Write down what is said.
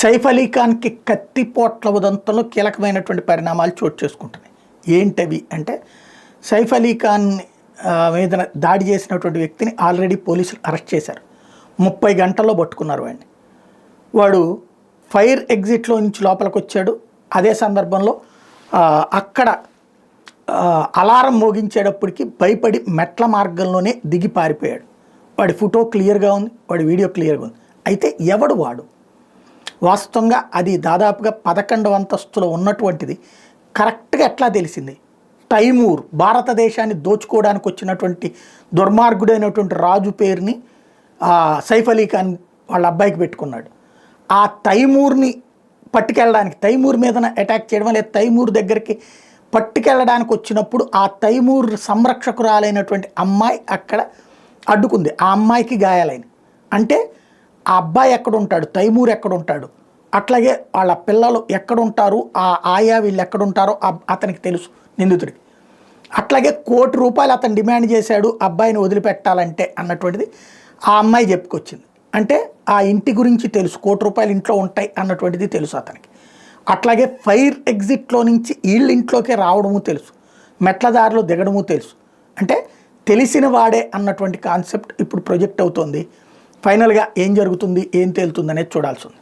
సైఫ్ అలీ ఖాన్కి కత్తిపోట్ల ఉదంతంలో కీలకమైనటువంటి పరిణామాలు చోటు చేసుకుంటున్నాయి. ఏంటవి అంటే సైఫ్ అలీ ఖాన్ మీద దాడి చేసినటువంటి వ్యక్తిని ఆల్రెడీ పోలీసులు అరెస్ట్ చేశారు. 30 గంటల్లో పట్టుకున్నారు వాడిని. వాడు ఫైర్ ఎగ్జిట్లో నుంచి లోపలికి వచ్చాడు. అదే సందర్భంలో అక్కడ అలారం మోగించేటప్పటికి భయపడి మెట్ల మార్గంలోనే దిగి పారిపోయాడు. వాడి ఫోటో క్లియర్గా ఉంది, వాడి వీడియో క్లియర్గా ఉంది. అయితే ఎవడు వాడు? వాస్తవంగా అది దాదాపుగా 11వ అంతస్తులో ఉన్నటువంటిది. కరెక్ట్గా ఎట్లా తెలిసింది? తైమూర్, భారతదేశాన్ని దోచుకోవడానికి వచ్చినటువంటి దుర్మార్గుడైనటువంటి రాజు పేరుని సైఫ్ అలీ ఖాన్ వాళ్ళ అబ్బాయికి పెట్టుకున్నాడు. ఆ తైమూర్ని పట్టుకెళ్ళడానికి, తైమూర్ మీద అటాక్ చేయడం, లేదా తైమూర్ దగ్గరికి పట్టుకెళ్ళడానికి వచ్చినప్పుడు ఆ తైమూర్ సంరక్షకురాలైనటువంటి అమ్మాయి అక్కడ అడ్డుకుంది. ఆ అమ్మాయికి గాయాలైన. అంటే ఆ అబ్బాయి ఎక్కడుంటాడు, తైమూర్ ఎక్కడుంటాడు, అట్లాగే వాళ్ళ పిల్లలు ఎక్కడుంటారు, ఆ ఆయా వీళ్ళు ఎక్కడుంటారో అతనికి తెలుసు, నిందితుడికి. అట్లాగే ₹1 కోటి అతను డిమాండ్ చేశాడు అబ్బాయిని వదిలిపెట్టాలంటే అన్నటువంటిది ఆ అమ్మాయి చెప్పుకొచ్చింది. అంటే ఆ ఇంటి గురించి తెలుసు, ₹1 కోటి ఇంట్లో ఉంటాయి అన్నటువంటిది తెలుసు అతనికి. అట్లాగే ఫైర్ ఎగ్జిట్లో నుంచి వీళ్ళ ఇంట్లోకే రావడము తెలుసు, మెట్ల దారిలో దిగడము తెలుసు. అంటే తెలిసిన వాడే అన్నటువంటి కాన్సెప్ట్ ఇప్పుడు ప్రొజెక్ట్ అవుతుంది. ఫైనల్గా ఏం జరుగుతుంది, ఏం తేలుతుంది అనేది చూడాల్సి ఉంది.